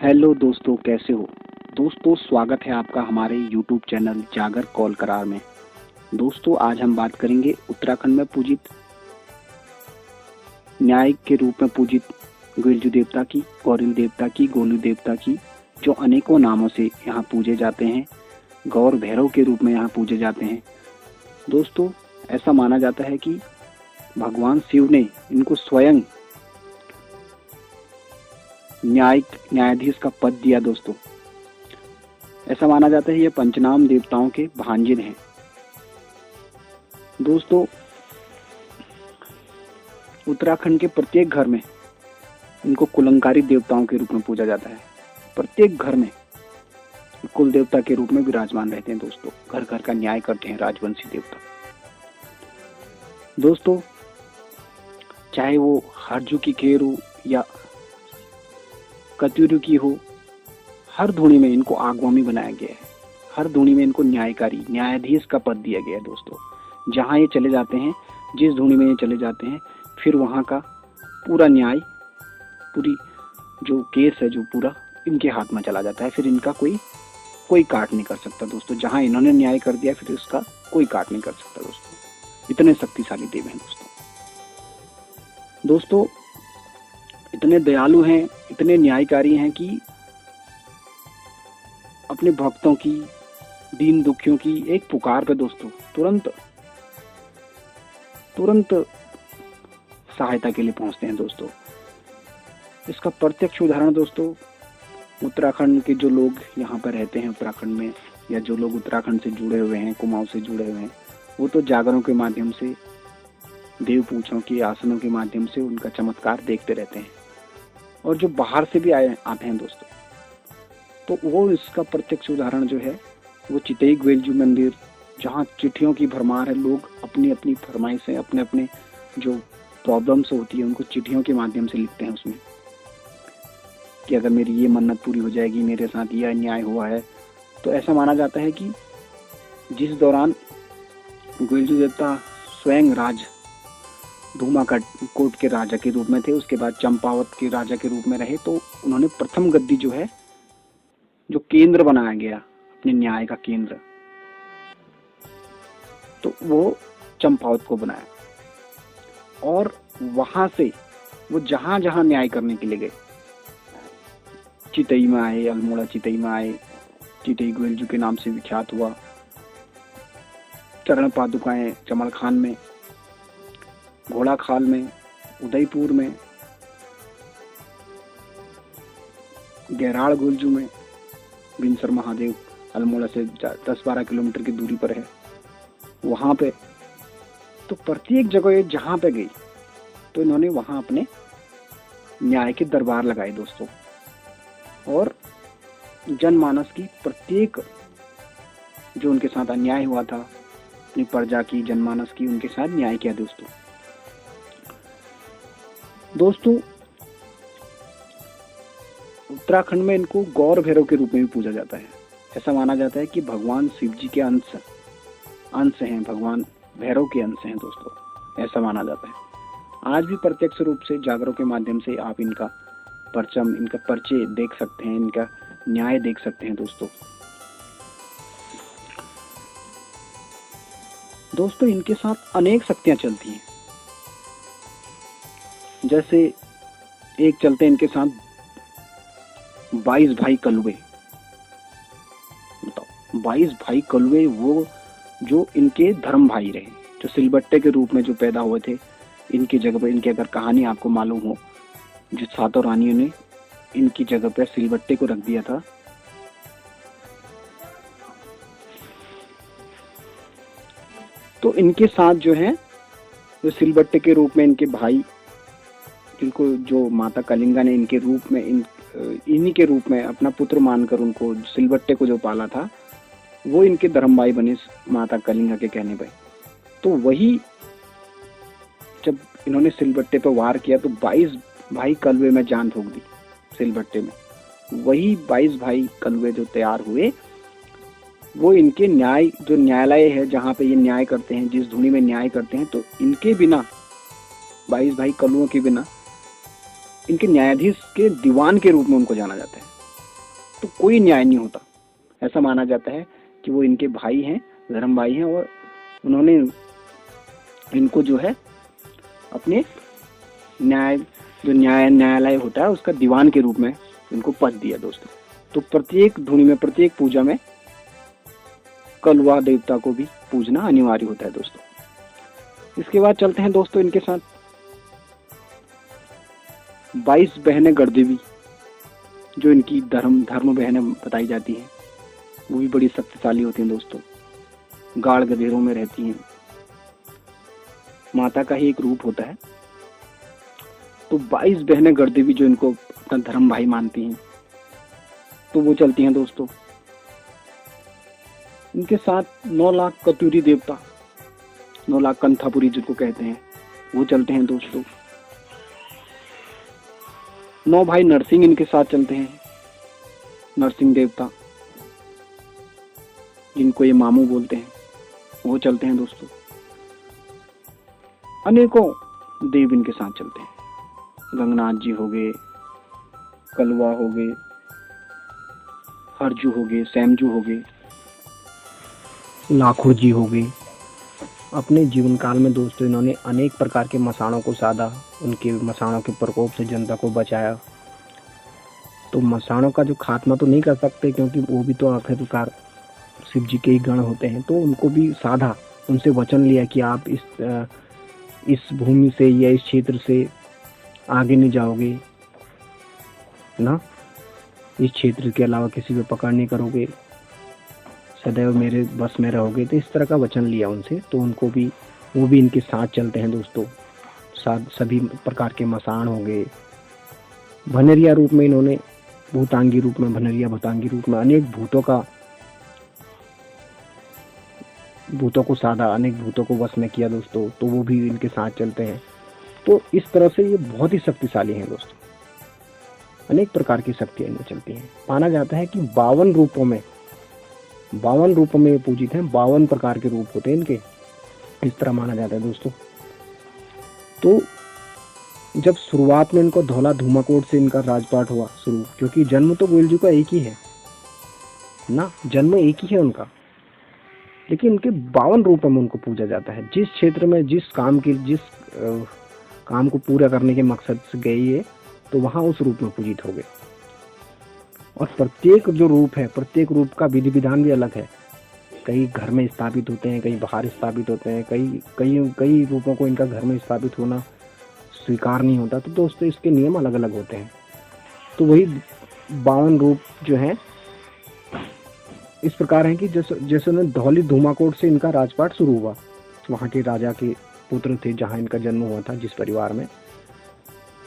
Hello दोस्तों, कैसे हो दोस्तों। स्वागत है आपका हमारे यूट्यूब चैनल जागर कॉल करार में। दोस्तों, आज हम बात करेंगे उत्तराखंड में पूजित न्यायिक के रूप में पूजित गुरजू देवता की, गौरील देवता की, गोलू देवता की, जो अनेकों नामों से यहाँ पूजे जाते हैं। गौर भैरव के रूप में यहाँ पूजे जाते हैं। दोस्तों, ऐसा माना जाता है कि भगवान शिव ने इनको स्वयं न्यायाधीश का पद दिया। दोस्तों, ऐसा माना जाता है ये पंचनाम देवताओं के भांजिन हैं। दोस्तों, उत्तराखंड के प्रत्येक घर में इनको कुलंकारी देवताओं के रूप में पूजा जाता है। प्रत्येक घर में कुल देवता के रूप में विराजमान रहते हैं। दोस्तों, घर घर का न्याय करते हैं राजवंशी देवता। दोस्तों, चाहे वो हरजू की खेर हो या कतुरु की हो, हर धुनी में इनको आगवामी बनाया गया है। हर धुनी में इनको न्यायाधीश का पद दिया गया है। दोस्तों, जहाँ ये चले जाते हैं, जिस धुनी में ये चले जाते हैं, फिर वहाँ का पूरा न्याय, पूरी जो केस है, जो पूरा इनके हाथ में चला जाता है। फिर इनका कोई काट नहीं कर सकता। दोस्तों, जहाँ इन्होंने न्याय कर दिया, फिर उसका कोई काट नहीं कर सकता। दोस्तों, इतने शक्तिशाली देव हैं। दोस्तों, इतने दयालु हैं, इतने न्यायकारी हैं कि अपने भक्तों की, दीन दुखियों की एक पुकार पे दोस्तों तुरंत सहायता के लिए पहुंचते हैं। दोस्तों, इसका प्रत्यक्ष उदाहरण दोस्तों, उत्तराखंड के जो लोग यहाँ पर रहते हैं उत्तराखंड में, या जो लोग उत्तराखंड से जुड़े हुए हैं, कुमाऊं से जुड़े हुए हैं, वो तो जागरों के माध्यम से, देव पूछों के आसनों के माध्यम से उनका चमत्कार देखते रहते हैं। और जो बाहर से भी आते हैं दोस्तों, तो वो इसका प्रत्यक्ष उदाहरण जो है वो चितई ग्वेलजू मंदिर, जहाँ चिट्ठियों की भरमार है। लोग अपनी अपनी फरमाइशें, अपने अपने जो प्रॉब्लम्स होती है, उनको चिट्ठियों के माध्यम से लिखते हैं उसमें कि अगर मेरी ये मन्नत पूरी हो जाएगी, मेरे साथ यह अन्याय हुआ है। तो ऐसा माना जाता है कि जिस दौरान ग्वेलजू देवता स्वयं धूमाकट कोट के राजा के रूप में थे, उसके बाद चंपावत के राजा के रूप में रहे, तो उन्होंने प्रथम गद्दी जो है, जो केंद्र बनाया गया अपने न्याय का केंद्र, तो वो चंपावत को बनाया। और वहां से वो जहां जहां न्याय करने के लिए गए, चितई में आए, अल्मोड़ा चितई में आए, चितई ग्वेलजू के नाम से विख्यात हुआ। चरण पादुकाएं चमल खान में, घोड़ा खाल में, उदयपुर में, गैराड़ गुलजू में, बिनसर महादेव अल्मोड़ा से 10-12 किलोमीटर की दूरी पर है, वहां पे। तो प्रत्येक जगह जहां पे गई, तो इन्होंने वहां अपने न्याय के दरबार लगाए दोस्तों। और जनमानस की प्रत्येक जो उनके साथ अन्याय हुआ था, अपनी प्रजा की, जनमानस की, उनके साथ न्याय किया दोस्तों। उत्तराखंड में इनको गौर भैरव के रूप में भी पूजा जाता है। ऐसा माना जाता है कि भगवान शिव जी के अंश हैं, भगवान भैरव के अंश हैं दोस्तों, ऐसा माना जाता है। आज भी प्रत्यक्ष रूप से जागरों के माध्यम से आप इनका परचम, इनका पर्चे देख सकते हैं, इनका न्याय देख सकते हैं दोस्तों। दोस्तों, इनके साथ अनेक शक्तियां चलती हैं। जैसे एक चलते हैं इनके साथ 22 भाई कलवे। बताओ, 22 भाई कलवे, वो जो इनके धर्म भाई रहे, जो सिलबट्टे के रूप में जो पैदा हुए थे इनकी जगह पर। इनकी अगर कहानी आपको मालूम हो, जो सातों रानियों ने इनकी जगह पर सिलबट्टे को रख दिया था। तो इनके साथ जो है, जो सिलबट्टे के रूप में इनके भाई, जिनको जो माता कलिंगा ने इनके रूप में, इन्हीं के रूप में अपना पुत्र मानकर उनको सिलबट्टे को जो पाला था, वो इनके धर्म भाई बने माता कलिंगा के कहने पे। तो वही जब इन्होंने सिलबट्टे पे वार किया, तो 22 भाई कलवे में जान फूंक दी सिलबट्टे में। वही 22 भाई कलवे जो तैयार हुए, वो इनके न्याय, जो न्यायालय है जहाँ पे ये न्याय करते हैं, जिस धुनी में न्याय करते हैं, तो इनके बिना, 22 भाई कलुओं के बिना, इनके न्यायाधीश के दीवान के रूप में उनको जाना जाता है। तो कोई न्याय नहीं होता। ऐसा माना जाता है कि वो इनके भाई हैं, धर्म भाई हैं, और उन्होंने इनको जो है अपने न्यायालय होता है उसका दीवान के रूप में इनको पद दिया दोस्तों। तो प्रत्येक धुनी में, प्रत्येक पूजा में कलवा देवता को भी पूजना अनिवार्य होता है दोस्तों। इसके बाद चलते हैं दोस्तों इनके साथ 22 बहनें गढ़देवी, जो इनकी धर्म बहनें बताई जाती हैं, वो भी बड़ी शक्तिशाली होती हैं दोस्तों। गाढ़ गधेरों में रहती हैं, माता का ही एक रूप होता है। तो 22 बहनें गढ़देवी जो इनको अपना धर्म भाई मानती हैं, तो वो चलती हैं दोस्तों। इनके साथ 9 लाख कतूरी देवता, 9 लाख कंथापुरी जिनको कहते हैं, वो चलते हैं दोस्तों। 9 भाई नरसिंह इनके साथ चलते हैं, नरसिंह देवता जिनको ये मामू बोलते हैं, वो चलते हैं दोस्तों। अनेकों देव इनके साथ चलते हैं, गंगनाथ जी हो गए, कलवा हो गए, हरजू हो गए, सैमजू हो गए, लाखों जी हो गए। अपने जीवन काल में दोस्तों इन्होंने अनेक प्रकार के मसाणों को साधा, उनके मसाणों के प्रकोप से जनता को बचाया। तो मसाणों का जो खात्मा तो नहीं कर सकते, क्योंकि वो भी तो आखिरकार शिव जी के ही गण होते हैं। तो उनको भी साधा, उनसे वचन लिया कि आप इस भूमि से या इस क्षेत्र से आगे नहीं जाओगे ना, इस क्षेत्र के अलावा किसी पे पकड़ नहीं करोगे, सदैव मेरे बस में रहोगे। तो इस तरह का वचन लिया उनसे। तो उनको भी, वो भी इनके साथ चलते हैं दोस्तों। साथ सभी प्रकार के मसान हो गए। भनरिया रूप में इन्होंने, भूतांगी रूप में, भनरिया भूतांगी रूप में अनेक भूतों को साधा, अनेक भूतों को वश में किया दोस्तों। तो वो भी इनके साथ चलते हैं। तो इस तरह से ये बहुत ही शक्तिशाली हैं दोस्तों। अनेक प्रकार की शक्तियां इनमें चलती हैं। माना जाता है कि 52 रूपों में ये पूजित हैं। 52 प्रकार के रूप होते हैं इनके, इस तरह माना जाता है दोस्तों। तो जब शुरुआत में इनको धौला धूमाकोट से इनका राजपाट हुआ शुरू, क्योंकि जन्म तो गोयल का एक ही है ना, जन्म एक ही है उनका, लेकिन उनके 52 रूपों में उनको पूजा जाता है। जिस क्षेत्र में जिस काम को पूरा करने के मकसद से गई है, तो वहां उस रूप में पूजित हो गए। और प्रत्येक जो रूप है, प्रत्येक रूप का विधि विधान भी अलग है। कई घर में स्थापित होते हैं, कई बाहर स्थापित होते हैं, कई रूपों को इनका घर में स्थापित होना स्वीकार नहीं होता। तो दोस्तों इसके नियम अलग अलग होते हैं। तो वही 52 रूप जो हैं इस प्रकार हैं कि जैसे उन्हें धौली धूमाकोट से इनका राजपाट शुरू हुआ। वहाँ के राजा के पुत्र थे, जहाँ इनका जन्म हुआ था, जिस परिवार में।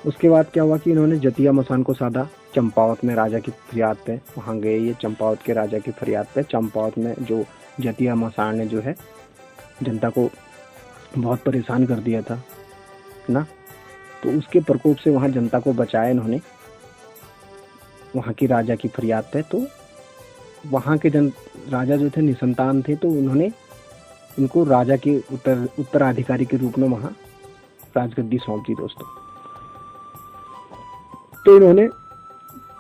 उसके बाद क्या हुआ कि इन्होंने जतिया मसान को साधा चंपावत में राजा की फरियाद पे। वहाँ गए ये चंपावत के राजा की फरियाद पे। चंपावत में जो जतिया मसान ने जो है जनता को बहुत परेशान कर दिया था ना, तो उसके प्रकोप से वहाँ जनता को बचाया इन्होंने, वहाँ की राजा की फरियाद पे। तो वहाँ के राजा जो थे निसंतान थे, तो उन्होंने उनको राजा के उत्तराधिकारी के रूप में वहाँ राजगद्दी सौंप दी दोस्तों। तो इन्होंने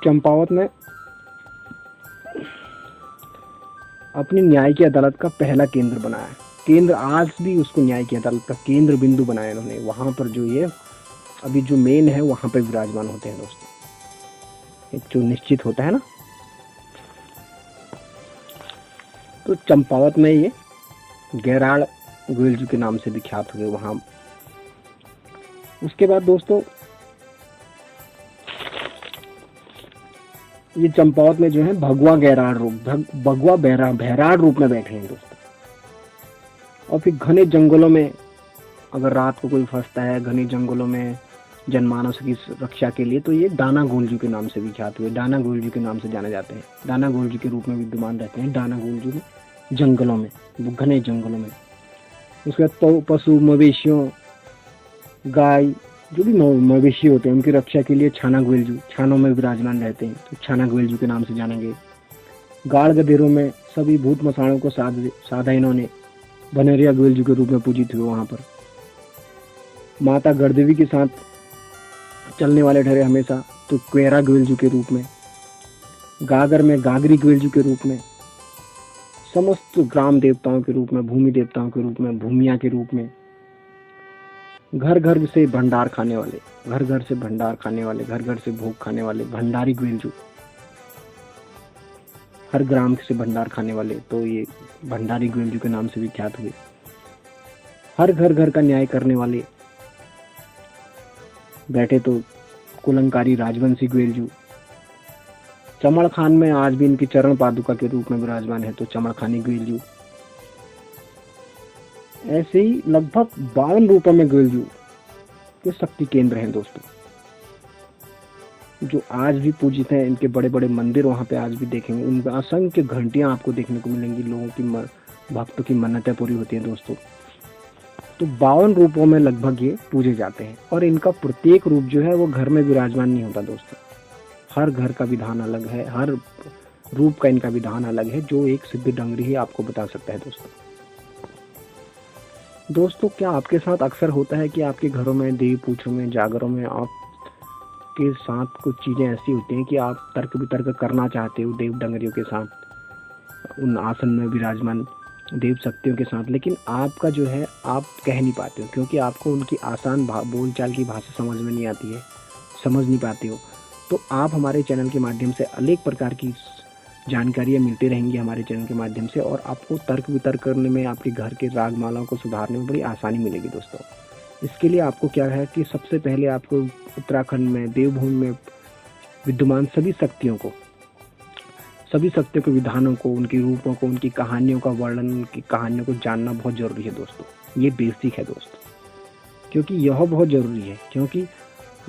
चंपावत में अपनी न्याय की अदालत का पहला केंद्र बनाया। केंद्र आज भी उसको न्याय की अदालत का केंद्र बिंदु बनाया इन्होंने। वहां पर जो ये अभी जो मेन है वहां पर विराजमान होते हैं दोस्तों, एक जो निश्चित होता है ना। तो चंपावत में ये गैराड़ गोयल जी के नाम से विख्यात हुए वहां। उसके बाद दोस्तों ये चंपावत में जो है भगवा गैराड़ रूप, भगवा बहराड़ रूप में बैठे हैं दोस्तों। और फिर घने जंगलों में अगर रात को कोई फंसता है, घने जंगलों में जनमानस की रक्षा के लिए, तो ये दाना गोयल जी के नाम से विख्यात हुए। दाना गोयल जी के नाम से जाने जाते हैं। दाना गोयल जी के रूप में विद्यमान रहते हैं दाना गोयल जी जंगलों में, घने जंगलों में। उसके बाद पशु मवेशियों, गाय, जो भी मवेशी होते हैं, उनकी रक्षा के लिए छाना गोयल जी छानों में विराजमान रहते हैं, तो छाना गोयल जी के नाम से जानेंगे। गाड़ गधेरों में सभी भूत मसाणों को साधा इन्होंने, भनरिया गोयल जी के रूप में पूजित हुए वहां पर। माता गढ़देवी के साथ चलने वाले ठहरे हमेशा, तो क्वेरा गोयल जी के रूप में। गागर में गागरी ग्वेलजू के रूप में, समस्त ग्राम देवताओं के रूप में, भूमि देवताओं के रूप में, भूमिया के रूप में, घर घर से भंडार खाने वाले, घर घर से भंडार खाने वाले, घर घर से भोग खाने वाले भंडारी ग्वेलजू, हर ग्राम से भंडार खाने वाले, तो ये भंडारी ग्वेलजू के नाम से विख्यात हुए। हर घर घर का न्याय करने वाले बैठे तो कुलंकारी राजवंशी ग्वेलजू। चमड़ खान में आज भी इनकी चरण पादुका के रूप में विराजमान है, तो चमड़ खानी ग्वेलजू। ऐसे ही लगभग 52 रूपों में ग्वेलजू के शक्ति केंद्र हैं दोस्तों, जो आज भी पूजित हैं। इनके बड़े बड़े मंदिर वहां पे आज भी देखेंगे, उनका असंख्य घंटियां आपको देखने को मिलेंगी। लोगों की भक्तों की मन्नतें पूरी होती है दोस्तों। तो 52 रूपों में लगभग ये पूजे जाते हैं, और इनका प्रत्येक रूप जो है वो घर में विराजमान नहीं होता दोस्तों। हर घर का विधान अलग है, हर रूप का इनका विधान अलग है, जो एक सिद्ध डंगरी ही आपको बता सकता है दोस्तों। क्या आपके साथ अक्सर होता है कि आपके घरों में, देवी पूछों में, जागरों में आपके साथ कुछ चीजें ऐसी होती हैं कि आप तर्क वितर्क करना चाहते हो देव डंगरियों के साथ, उन आसन में विराजमान देव शक्तियों के साथ, लेकिन आपका जो है आप कह नहीं पाते हो, क्योंकि आपको उनकी आसान बोलचाल की भाषा समझ में नहीं आती है, समझ नहीं पाते हो। तो आप हमारे चैनल के माध्यम से अनेक प्रकार की जानकारियाँ मिलती रहेंगी हमारे चैनल के माध्यम से, और आपको तर्क वितर्क करने में, आपके घर के राग मालाओं को सुधारने में बड़ी आसानी मिलेगी दोस्तों। इसके लिए आपको क्या है कि सबसे पहले आपको उत्तराखंड में, देवभूमि में विद्यमान सभी शक्तियों के विधानों को, उनके रूपों को, उनकी कहानियों का वर्णन, उनकी कहानियों को जानना बहुत जरूरी है दोस्तों। ये बेसिक है दोस्तों, क्योंकि यह बहुत जरूरी है, क्योंकि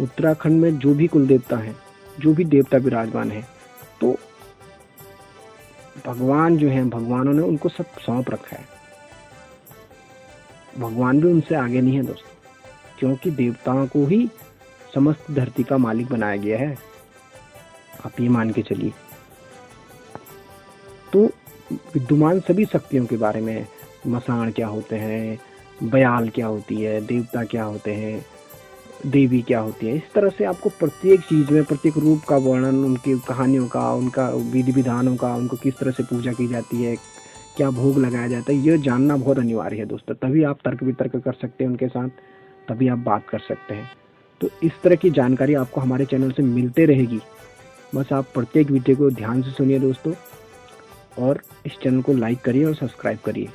उत्तराखंड में जो भी कुल देवता हैं, जो भी देवता विराजमान है, तो भगवान जो हैं, भगवानों ने उनको सब सौंप रखा है। भगवान भी उनसे आगे नहीं है दोस्तों, क्योंकि देवताओं को ही समस्त धरती का मालिक बनाया गया है, आप ये मान के चलिए। तो विद्यमान सभी शक्तियों के बारे में, मसाण क्या होते हैं, बयाल क्या होती है, देवता क्या होते हैं, देवी क्या होती है, इस तरह से आपको प्रत्येक चीज में, प्रत्येक रूप का वर्णन, उनकी कहानियों का, उनका विधि विधानों का, उनको किस तरह से पूजा की जाती है, क्या भोग लगाया जाता है, ये जानना बहुत अनिवार्य है दोस्तों। तभी आप तर्क वितर्क कर सकते हैं उनके साथ, तभी आप बात कर सकते हैं। तो इस तरह की जानकारी आपको हमारे चैनल से मिलते रहेगी, बस आप प्रत्येक वीडियो को ध्यान से सुनिए दोस्तों, और इस चैनल को लाइक करिए और सब्सक्राइब करिए।